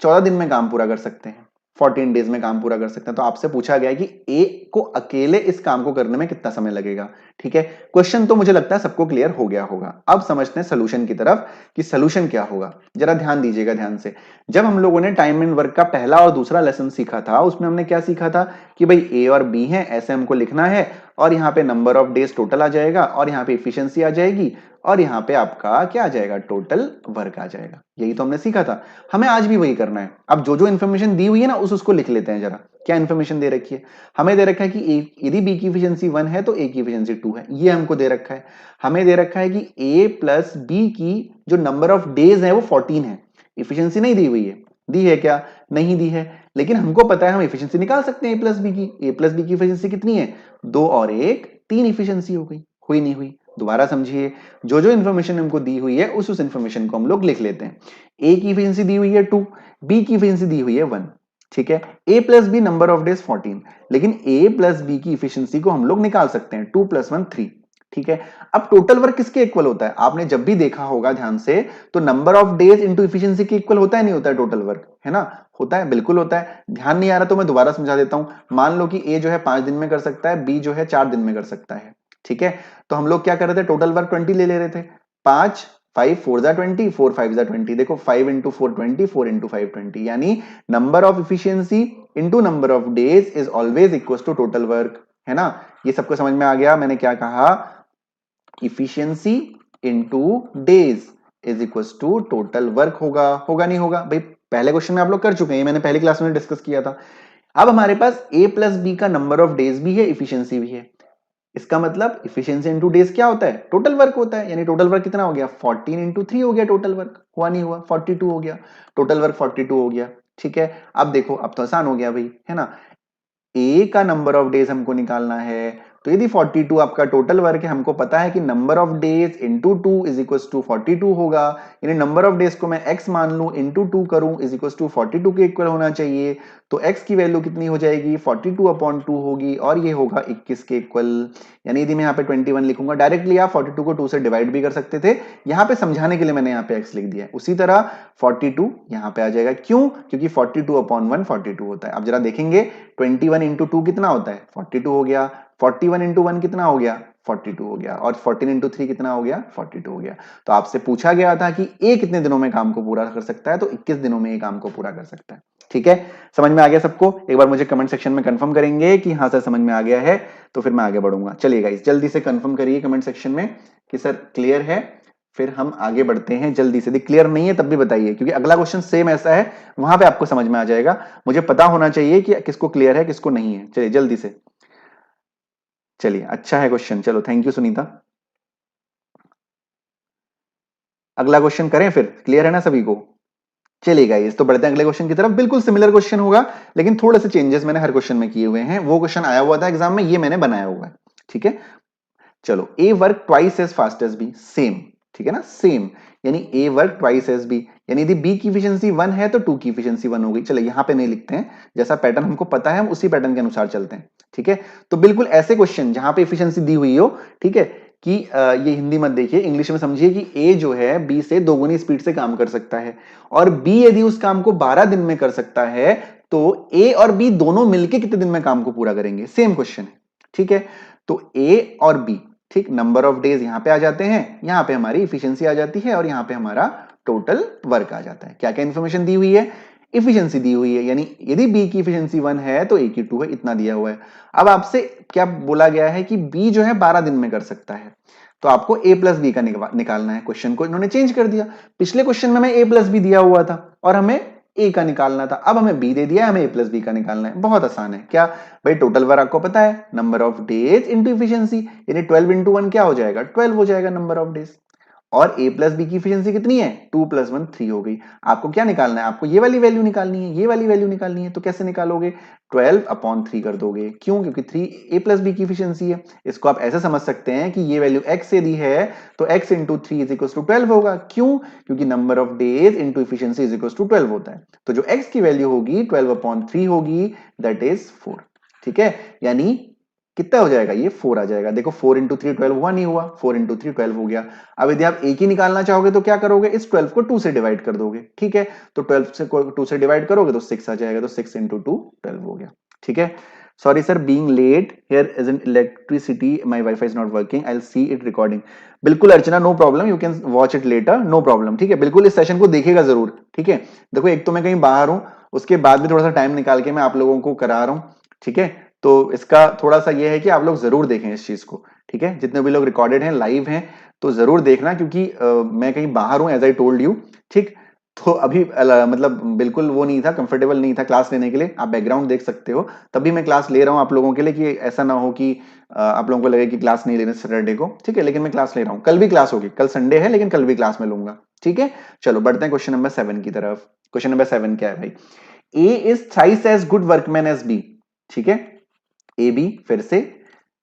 14 दिन में काम पूरा कर सकते हैं। 14 डेज में काम पूरा कर सकते हैं। तो आपसे पूछा गया है कि ए को अकेले इस काम को करने में कितना समय लगेगा। ठीक है, क्वेश्चन तो मुझे लगता है सबको क्लियर हो गया होगा। अब समझते हैं सोल्यूशन की तरफ कि सोल्यूशन क्या होगा। जरा ध्यान दीजिएगा ध्यान से। जब हम लोगों ने टाइम एंड वर्क का पहला और दूसरा लेसन सीखा था, उसमें हमने क्या सीखा था कि भाई ए और बी है, ऐसे हमको लिखना है, और यहाँ पे नंबर ऑफ डेज टोटल आ जाएगा, और यहाँ पे इफिशियंसी आ जाएगी, और यहाँ पे आपका क्या आ जाएगा, टोटल वर्क आ जाएगा। यही तो हमने सीखा था। हमें आज भी वही करना है। अब जो जो इन्फॉर्मेशन दी हुई है ना, उसको लिख लेते हैं जरा। क्या इन्फॉर्मेशन दे रखी है? हमें दे रखा है कि यदि बी की इफिशियंसी 1 है तो ए की इफिशियंसी 2 है, ये हमको दे रखा है। हमें दे रखा है कि ए प्लस बी की जो नंबर ऑफ डेज है वो 14 है। इफिशियंसी नहीं दी हुई है। दी है क्या? नहीं दी है। लेकिन हमको पता है हम इफिशियंसी निकाल सकते हैं ए प्लस बी की। ए प्लस बी की इफिशियंसी कितनी है? 2 और 1 3 इफिशियंसी हो गई। हुई नहीं हुई? दोबारा समझिए, जो जो इन्फॉर्मेशन हमको दी हुई है उस इन्फॉर्मेशन को हम लोग लिख लेते हैं। ए की इफिशियंसी दी हुई है 2, बी की इफिशियंसी दी हुई है 1। ठीक है, A plus B number of days 14, लेकिन ए प्लस बी की इफिशियंसी को हम लोग निकाल सकते हैं 2 + 1 3। ठीक है, अब टोटल वर्क किसके इक्वल होता है? आपने जब भी देखा होगा ध्यान से, तो number of days into efficiency के इक्वल होता है नहीं होता है टोटल वर्क, है ना? होता है, बिल्कुल होता है। ध्यान नहीं आ रहा तो मैं दोबारा समझा देता हूं। मान लो कि ए जो है 5 दिन में कर सकता है, बी जो है 4 दिन में कर सकता है। ठीक है, तो हम लोग क्या कर रहे थे, टोटल वर्क 20 ले ले रहे थे। 5 5 4 जा 20, 4 5 जा 20। देखो 5 इंटू 4 20, 4 इंटू 5 20, यानी number of efficiency into number of days is always equal to total work, है ना? ये सबको समझ में आ गया? मैंने क्या कहा? Efficiency into days is equal to total work होगा। होगा नहीं होगा भाई? पहले क्वेश्चन में आप लोग कर चुके हैं, मैंने पहली क्लास में डिस्कस किया था। अब हमारे पास ए प्लस बी का नंबर ऑफ डेज भी है, इफिशियंसी भी है। इसका मतलब इफिशियंसी इंटू डेज क्या होता है? टोटल वर्क होता है। यानी टोटल वर्क कितना हो गया? 14 इंटू 3 हो गया टोटल वर्क। हुआ नहीं हुआ? 42 हो गया टोटल वर्क, 42 हो गया। ठीक है, अब देखो, अब तो आसान हो गया भाई, है ना? ए का नंबर ऑफ डेज हमको निकालना है, तो यदि 42 आपका टोटल वर्क है, हमको पता है कि number of days into 2 is equal to 42 होगा। यानी नंबर ऑफ डेज को मैं x मान लूं, इंटू 2 करूं, इज इक्वल टू 42 के इक्वल होना चाहिए। तो x की वैल्यू कितनी हो जाएगी? 42/2 होगी, और ये होगा 21 के इक्वल। यानी यदि मैं यहाँ पे 21 लिखूंगा, डायरेक्टली आप 42 को 2 से डिवाइड भी कर सकते थे। यहाँ पे समझाने के लिए मैंने यहाँ पे x लिख दिया है। उसी तरह 42 यहाँ पे आ जाएगा। क्यों? क्योंकि 42/1 42 होता है। अब जरा देखेंगे, 21 इंटू 2 कितना होता है? 42 हो गया। 41 इंटू 1 कितना हो गया? 42 हो गया। और 14 इंटू 3 कितना हो गया? 42 हो गया। तो आपसे पूछा गया था कि ए कितने दिनों में काम को पूरा कर सकता है, तो 21 दिनों में ये काम को पूरा कर सकता है। ठीक है, समझ में आ गया सबको? एक बार मुझे कमेंट सेक्शन में कंफर्म करेंगे कि हाँ सर समझ में आ गया है, तो फिर मैं आगे बढ़ूंगा। चलिए गाइस, जल्दी से कंफर्म करिए कमेंट सेक्शन में कि सर क्लियर है, फिर हम आगे बढ़ते हैं जल्दी से। यदि क्लियर नहीं है तब भी बताइए, क्योंकि अगला क्वेश्चन सेम ऐसा है, वहां पे आपको समझ में आ जाएगा। मुझे पता होना चाहिए कि किसको क्लियर है किसको नहीं है। चलिए जल्दी से। चलिए, अच्छा है क्वेश्चन, चलो थैंक यू सुनीता। अगला क्वेश्चन करें फिर? क्लियर है ना सभी को? चलिए गाइस, तो बढ़ते हैं अगले क्वेश्चन की तरफ। बिल्कुल सिमिलर क्वेश्चन होगा, लेकिन थोड़े से चेंजेस मैंने हर क्वेश्चन में किए हुए हैं। वो क्वेश्चन आया हुआ था एग्जाम में, ये मैंने बनाया हुआ है। ठीक है, चलो। A work twice as fast as B, same. ठीक है ना, सेम। यानी A work twice as B, यानी यदि बी की इफिशियंसी 1 है तो 2 की इफिशियंसी 1 होगी। चलो यहां पे नहीं लिखते हैं, जैसा पैटर्न हमको पता है हम उसी पैटर्न के अनुसार चलते हैं। ठीक है, तो बिल्कुल ऐसे क्वेश्चन जहां पे इफिशियंसी दी हुई हो, ठीक है, कि ये हिंदी मत देखिए, इंग्लिश में समझिए कि ए जो है बी से दोगुनी स्पीड से काम कर सकता है, और बी यदि उस काम को 12 दिन में कर सकता है, तो ए और बी दोनों मिलकर कितने दिन में काम को पूरा करेंगे? सेम क्वेश्चन है। ठीक है, तो ए और बी, ठीक, नंबर ऑफ डेज यहां पे आ जाते हैं, यहां पे हमारी इफिशियंसी आ जाती है, और यहां पे हमारा टोटल वर्क आ जाता है। क्या क्या इंफॉर्मेशन दी हुई है? इफिशियंसी दी हुई है, यानी यदि बी की इफिशियंसी 1 है तो ए की 2 है, इतना दिया हुआ है। अब आपसे क्या बोला गया है कि बी जो है 12 दिन में कर सकता है, तो आपको ए प्लस बी का निकालना है। क्वेश्चन को इन्होंने चेंज कर दिया। पिछले क्वेश्चन में हमें ए प्लस बी दिया हुआ था और हमें ए का निकालना था, अब हमें बी दे दिया है, हमें ए प्लस बी का निकालना है। बहुत आसान है। क्या भाई? टोटल वर्क आपको पता है, number of days into efficiency, यानी 12 इंटू 1 क्या हो जाएगा? 12 हो जाएगा नंबर ऑफ डेज। और ए प्लस बी की इफिशियंसी कितनी है? 2 + 1 3 हो गई। आपको क्या निकालना है? आपको ये वाली वैल्यू निकालनी है, ये वाली वैल्यू निकालनी है। तो कैसे निकालोगे? 12/3 कर दोगे। क्यों? क्योंकि 3 ए प्लस बी की इफिशियंसी है। इसको आप ऐसे समझ सकते हैं कि ये वैल्यू x से दी है, तो x into 3 is equal to 12 होगा। क्यों? क्योंकि number of days into efficiency is equal to 12 होता है। तो जो x की वैल्यू होगी 12/3 होगी, दैट इज 4। ठीक है, यानी कितना हो जाएगा, ये 4 आ जाएगा। देखो 4 इंटू 3 12 हुआ, नहीं हुआ, 4 इंटू 3 12 हो गया। अब यदि आप एक ही निकालना चाहोगे तो क्या करोगे, इस 12 को 2 से डिवाइड कर दोगे, ठीक है। तो 12 से 2 से डिवाइड करोगे तो 6 आ जाएगा, तो 6 इंटू 2 12 हो गया, ठीक है। Sorry sir, being late here is an electricity, my wifi is not working, I will see it recording. बिल्कुल Archana, no problem, you can watch it later, no problem, ठीक है। बिल्कुल इस सेशन को देखिएगा जरूर, ठीक है। देखो एक तो मैं कहीं बाहर हूं, उसके बाद भी थोड़ा सा टाइम निकाल के मैं आप लोगों को करा रहा हूं, ठीक है। तो इसका थोड़ा सा ये है कि आप लोग जरूर देखें इस चीज को, ठीक है। जितने भी लोग रिकॉर्डेड हैं, लाइव हैं, तो जरूर देखना, क्योंकि मैं कहीं बाहर हूं, एज आई टोल्ड यू, ठीक। तो अभी मतलब बिल्कुल वो नहीं था, कंफर्टेबल नहीं था क्लास लेने के लिए। आप बैकग्राउंड देख सकते हो, तभी मैं क्लास ले रहा हूं आप लोगों के लिए, कि ऐसा ना हो कि आप लोगों को लगे कि क्लास नहीं लेने सैटरडे को, ठीक है। लेकिन मैं क्लास ले रहा हूं, कल भी क्लास होगी, कल संडे है लेकिन कल भी क्लास में लूंगा, ठीक है। चलो बढ़ते हैं क्वेश्चन नंबर 7 की तरफ। क्वेश्चन नंबर 7 क्या है भाई, A is thrice as good workman as B, ठीक है। ए बी, फिर से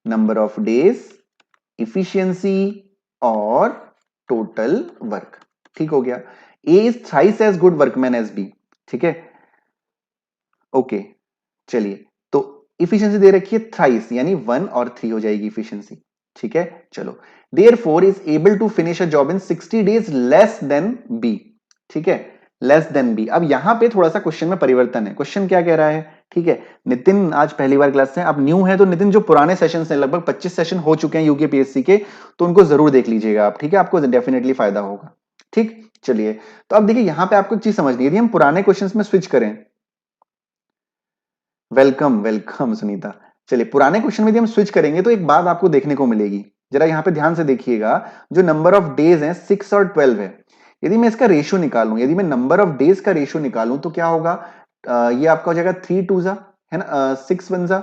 नंबर ऑफ डेज, इफिशियंसी और टोटल वर्क, ठीक हो गया। A is thrice as good workman as B, ठीक है, ओके। चलिए, तो इफिशियंसी दे रखी है थ्राइस, यानी 1 और 3 हो जाएगी इफिशियंसी, ठीक है। चलो, therefore is able to finish a job in 60 days less than B, ठीक है, लेस देन बी। अब यहां पे थोड़ा सा क्वेश्चन में परिवर्तन है। क्वेश्चन क्या कह रहा है, ठीक है। नितिन आज पहली बार क्लास से, आप न्यू है तो नितिन जो पुराने सेशन हैं, लगभग 25 सेशन हो चुके हैं यूकेपीएससी के, तो उनको जरूर देख लीजिएगा आप, ठीक है, आपको डेफिनेटली फायदा होगा, ठीक। चलिए, तो अब देखिए यहां पे आपको एक चीज समझनी है, यदि हम पुराने क्वेश्चंस में स्विच करें, वेलकम वेलकम सुनीता। चलिए, पुराने क्वेश्चन में यदि हम स्विच करेंगे तो एक बात आपको देखने को मिलेगी, जरा यहां पे ध्यान से देखिएगा। जो नंबर ऑफ डेज हैं 6 और 12 है, यदि मैं इसका रेशियो निकालूं, यदि मैं नंबर ऑफ डेज का रेशियो निकालूं तो क्या होगा, ये आपका हो जाएगा 3 टू जा, है ना, 6 1 जा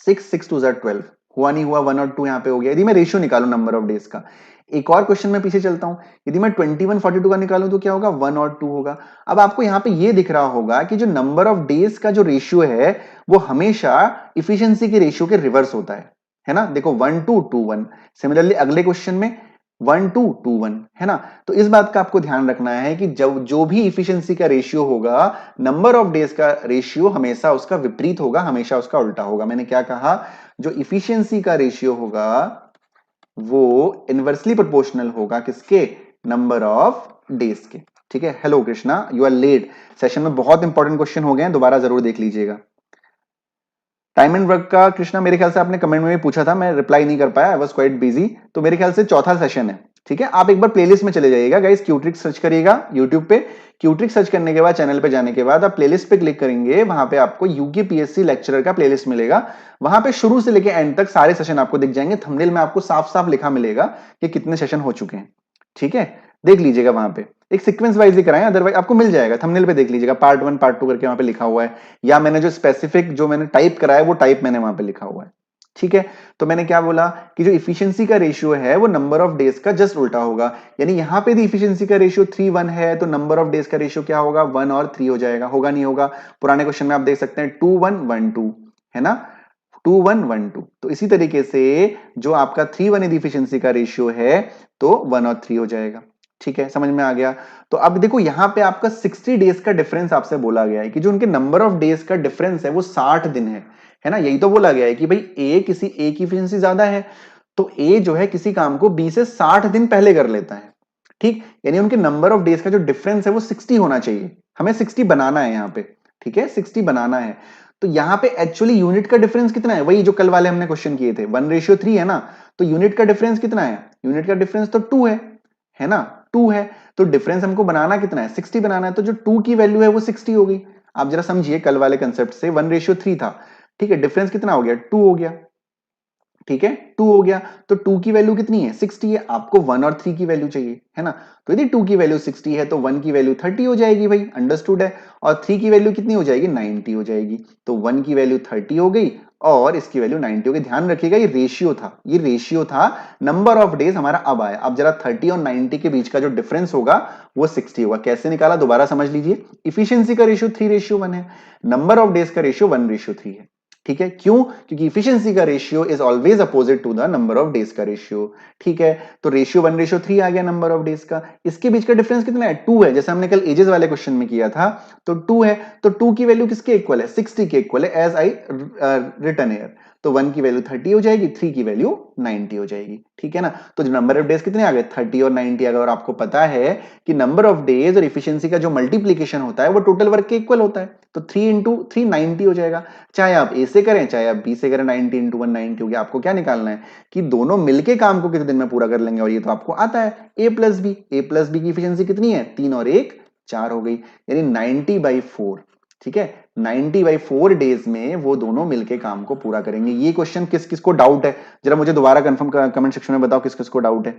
6, 6 टू जा 12, हुआ नहीं हुआ, 1 और 2 यहां पे हो गया, यदि मैं रेशियो निकालूं नंबर ऑफ डेज का। एक और क्वेश्चन में पीछे चलता हूं, यदि मैं 21 42 का निकालूं तो क्या होगा, 1 और 2 होगा। अब आपको यहां पे ये दिख रहा होगा कि जो नंबर ऑफ डेज का जो रेशियो है, वो हमेशा इफिशियंसी के रेशियो के रिवर्स होता है ना। देखो 1 2 2 1, सिमिलरली अगले क्वेश्चन में 1 2 2 1, है ना। तो इस बात का आपको ध्यान रखना है कि जब जो भी इफिशियंसी का रेशियो होगा, नंबर ऑफ डेज का रेशियो हमेशा उसका विपरीत होगा, हमेशा उसका उल्टा होगा। मैंने क्या कहा, जो इफिशियंसी का रेशियो होगा वो इनवर्सली प्रोपोर्शनल होगा किसके, नंबर ऑफ डेज के, ठीक है। Hello Krishna, you are late, session में बहुत इंपॉर्टेंट क्वेश्चन हो गए हैं, दोबारा जरूर देख लीजिएगा। टाइम एंड वर्क का कृष्णा मेरे ख्याल से आपने कमेंट में भी पूछा था, मैं रिप्लाई नहीं कर पाया, आई वाज क्वाइट बिजी। तो मेरे ख्याल से चौथा सेशन है, ठीक है। आप एक बार प्लेलिस्ट में चले जाइएगा गाइस, क्यूट्रिक्स सर्च करिएगा यूट्यूब पे, क्यूट्रिक्स सर्च करने के बाद चैनल पे जाने के बाद आप प्लेलिस्ट पे क्लिक करेंगे, वहां पे आपको यूकेपीएससी लेक्चरर का प्लेलिस्ट मिलेगा। वहां पे शुरू से लेकर एंड तक सारे सेशन आपको दिख जाएंगे, थंबनेल में आपको साफ साफ लिखा मिलेगा कि कितने सेशन हो चुके हैं, ठीक है। देख लीजिएगा वहां पे, एक सीक्वेंस वाइज ही कराएं, अदरवाइज आपको मिल जाएगा, थंबनेल पे देख लीजिएगा, पार्ट 1 पार्ट 2 करके वहां पे लिखा हुआ है, या मैंने जो स्पेसिफिक जो मैंने टाइप कराया वो टाइप मैंने वहां पे लिखा हुआ है, ठीक है। तो मैंने क्या बोला कि जो इफिशियंसी का रेशियो है वो नंबर ऑफ डेज का जस्ट उल्टा होगा, यानी यहां पे भी इफिशियंसी का रेशियो 3 1 है, तो नंबर ऑफ डेज का रेशियो क्या होगा, 1 और 3 हो जाएगा, होगा नहीं होगा। पुराने क्वेश्चन में आप देख सकते हैं 2 1 1 2, है ना, 2 1 1 2। तो इसी तरीके से जो आपका 3 1 यदि इफिशियंसी का रेशियो है तो 1 और 3 हो जाएगा, ठीक है, समझ में आ गया। तो अब देखो यहां पे आपका 60 डेज का डिफरेंस आपसे बोला गया है कि जो उनके नंबर ऑफ डेज का डिफरेंस है वो 60 दिन है ना। यही तो बोला गया है कि भाई ए किसी ए की इफिशियंसी ज्यादा है, तो ए जो है किसी काम को बी से 60 दिन पहले कर लेता है, ठीक। यानी उनके नंबर ऑफ डेज का जो डिफरेंस है वो 60 होना चाहिए, हमें 60 बनाना है यहाँ पे, ठीक है, 60 बनाना है। तो यहाँ पे एक्चुअली यूनिट का डिफरेंस कितना है, वही जो कल वाले हमने क्वेश्चन किए थे, 1:3 है ना। तो यूनिट का डिफरेंस कितना है, यूनिट का डिफरेंस तो 2 है ना, 2 है। तो डिफरेंस हमको बनाना कितना है, 60 बनाना है, तो जो 2 की वैल्यू है वो 60 हो गई। आप जरा समझिए, कल वाले कंसेप्ट से 1:3 था, ठीक है, डिफरेंस कितना हो गया, 2 हो गया, ठीक है, 2 हो गया। तो 2 की वैल्यू कितनी है, 60 है, आपको 1 और 3 की वैल्यू चाहिए, है ना। तो यदि 2 की वैल्यू 60 है तो 1 की वैल्यू 30 हो जाएगी भाई, अंडरस्टूड है। और 3 की वैल्यू कितनी हो जाएगी, 90 हो जाएगी। तो 1 की वैल्यू 30 हो गई और इसकी वैल्यू 90 हो गई। ध्यान रखिएगा ये रेशियो था, ये रेशियो था, नंबर ऑफ डेज हमारा अब आया। अब जरा 30 और 90 के बीच का जो डिफरेंस होगा वो 60 होगा। कैसे निकाला, दोबारा समझ लीजिए। इफिशियंसी का रेशियो 3:1 है, नंबर ऑफ डेज का रेशियो 1:3 है, ठीक है। क्यों, क्योंकि इफिशियंसी का ratio is always opposite to the number of days का रेशियो, ठीक है। तो रेशियो 1:3 आ गया नंबर ऑफ डेज का। इसके बीच का डिफरेंस कितना है, 2 है, जैसे हमने कल एजेस वाले क्वेश्चन में किया था। तो 2 है, तो 2 की वैल्यू किसके इक्वल है, 60 के इक्वल है, एज आई रिटन हियर। तो 1 की वैल्यू 30 हो जाएगी, 3 की वैल्यू 90 हो जाएगी। ठीक है ना, तो नंबर ऑफ डेज कितने आ गए, 30 और 90 आ गए। और आपको पता है कि नंबर ऑफ डेज और इफिशियंसी का जो मल्टीप्लीकेशन होता है वो टोटल वर्क के इक्वल होता है, तो 3 इंटू 3 90 हो जाएगा। चाहे आप ए से करें चाहे आप बी से करें, 90 इंटू 1 90 हो गया। आपको क्या निकालना है कि दोनों मिलके काम को कितने दिन में पूरा कर लेंगे, और ये तो आपको आता है A plus B. A plus B की इफिशियंसी कितनी है, 3 और 1 4 हो गई, यानी 90/4। ठीक है, 90/4 डेज में वो दोनों मिलके काम को पूरा करेंगे। ये क्वेश्चन किस किस को डाउट है, जरा मुझे दोबारा कंफर्म कमेंट सेक्शन में बताओ किस किस को डाउट है।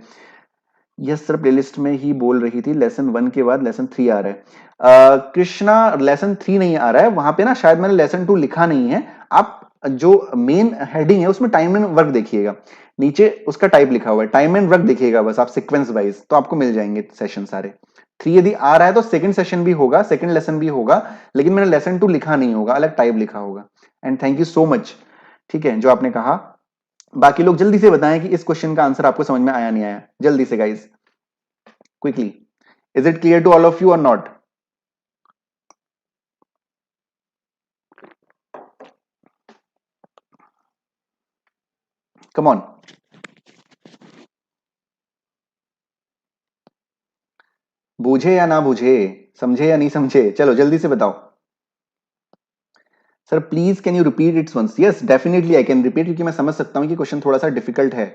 यस सर, प्लेलिस्ट में ही बोल रही थी, लेसन 1 के बाद लेसन 3 आ रहा है। कृष्णा, लेसन 3 नहीं आ रहा है, वहां पे ना शायद मैंने लेसन 2 लिखा नहीं है। आप जो मेन हेडिंग है उसमें टाइम एंड वर्क देखिएगा, नीचे उसका टाइप लिखा हुआ है, टाइम एंड वर्क देखिएगा बस आप सीक्वेंस वाइज, तो आपको मिल जाएंगे सेशन सारे। 3 यदि आ रहा है तो सेकंड सेशन भी होगा, सेकंड लेसन भी होगा, लेकिन मैंने लेसन 2 लिखा नहीं होगा, अलग टाइप लिखा होगा। And thank you so much, ठीक है, जो आपने कहा। बाकी लोग जल्दी से बताएं कि इस क्वेश्चन का आंसर आपको समझ में आया नहीं आया, जल्दी से guys, quickly. Is it clear to all of you और नॉट? कम ऑन, बूझे या ना बूझे, समझे या नहीं समझे, चलो जल्दी से बताओ। Sir please can you repeat its once? Yes definitely I can repeat, क्योंकि मैं समझ सकता हूं कि क्वेश्चन थोड़ा सा डिफिकल्ट है।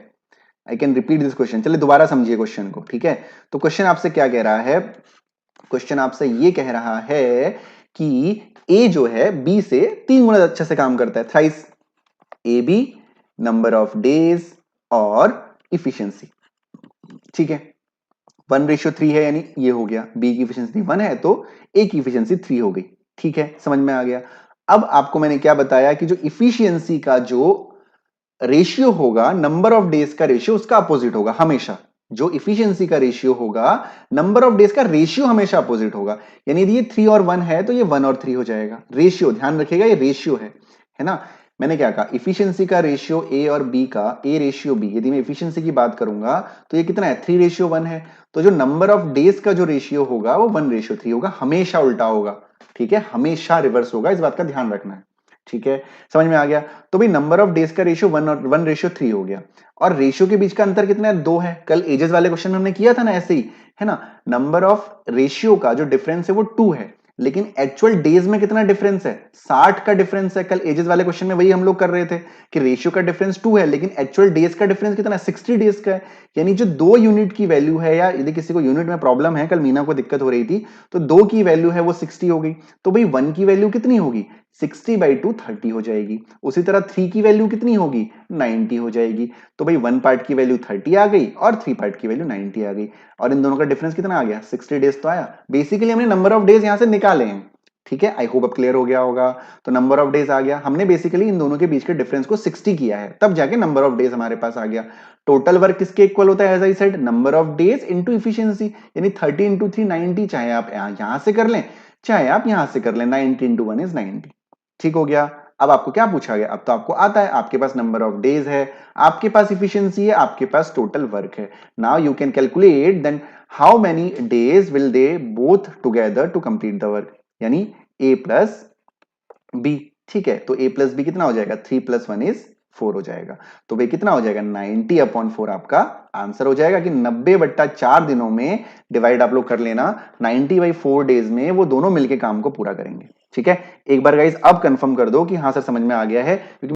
आई कैन रिपीट दिस क्वेश्चन, चलिए दोबारा समझिए क्वेश्चन को। ठीक है, तो क्वेश्चन आपसे क्या कह रहा है, क्वेश्चन आपसे ये कह रहा है कि ए जो है बी से 3 गुना अच्छे से काम करता है, thrice A B, number of days और इफिशियंसी। ठीक है, 1:3 है, यानी ये हो गया, बी की इफिशियंसी 1 है तो ए की इफिशियंसी 3 हो गई। ठीक है, समझ में आ गया। अब आपको मैंने क्या बताया कि जो इफिशियंसी का जो रेशियो होगा, नंबर ऑफ डेज का रेशियो उसका अपोजिट होगा हमेशा। जो इफिशियंसी का रेशियो होगा, नंबर ऑफ डेज का रेशियो हमेशा अपोजिट होगा। यानी यदि ये 3 और 1 है तो ये 1 और 3 हो जाएगा। रेशियो ध्यान रखिएगा, ये रेशियो है ना। मैंने क्या कहा, इफिशियंसी का रेशियो ए और बी का, ए रेशियो बी, यदि मैं इफिशियंसी की बात करूंगा तो ये कितना है, 3:1 है। तो जो नंबर ऑफ डेज का जो रेशियो होगा वो 1:3 होगा, हमेशा उल्टा होगा। ठीक है, हमेशा रिवर्स होगा, इस बात का ध्यान रखना है। ठीक है, समझ में आ गया। तो भाई नंबर ऑफ डेज का रेशियो 1 और 1:3 हो गया, और रेशियो के बीच का अंतर कितना है, 2 है। कल एजेस वाले क्वेश्चन में हमने किया था ना ऐसे ही, है ना। नंबर ऑफ रेशियो का जो डिफरेंस है वो 2 है, लेकिन एक्चुअल डेज में कितना डिफरेंस है, 60 का डिफरेंस है। कल एजेस वाले क्वेश्चन में वही हम लोग कर रहे थे कि रेशियो का डिफरेंस 2 है, लेकिन एक्चुअल डेज का डिफरेंस कितना है, 60 डेज का है। यानी जो 2 यूनिट की वैल्यू है, या यदि किसी को यूनिट में प्रॉब्लम है, कल मीना को दिक्कत हो रही थी, तो 2 की वैल्यू है वो 60 हो गई, तो भाई 1 की वैल्यू कितनी होगी, 60/2 30 हो जाएगी। उसी तरह 3 की वैल्यू कितनी होगी, 90 हो जाएगी। तो भाई 1 पार्ट की वैल्यू 30 आ गई और 3 पार्ट की वैल्यू 90 आ गई, और इन दोनों का डिफरेंस कितना आ गया, 60 डेज तो आया। बेसिकली हमने नंबर ऑफ डेज यहां से निकाले हैं। ठीक है, आई होप अब क्लियर हो गया होगा। तो नंबर ऑफ डेज आ गया, हमने बेसिकली इन दोनों के बीच के डिफरेंस को 60 किया है, तब जाके नंबर ऑफ डेज हमारे पास आ गया। टोटल वर्क किसके इक्वल होता है, as I said, number of days into efficiency, यानी 30 इंटू 3 90, चाहे आप यहां से कर लें चाहे आप यहां से कर लें, 90 इंटू 1 इज 90। ठीक हो गया। अब आपको क्या पूछा गया, अब तो आपको आता है, आपके पास नंबर ऑफ डेज है, आपके पास इफिशियंसी है, आपके पास टोटल वर्क है। Now you can calculate then how many days will they both together to complete the work, यानी ए प्लस बी। ठीक है, तो ए प्लस बी कितना हो जाएगा, 3 + 1 = 4 हो जाएगा। तो भाई कितना हो जाएगा, 90/4 आपका आंसर हो जाएगा, कि 90/4 दिनों में डिवाइड आप लोग कर लेना, 90/4 डेज में वो दोनों मिलके काम को पूरा करेंगे। ठीक है, एक बार गाइस अब कंफर्म कर दो कि हाँ सर समझ में आ गया है, क्योंकि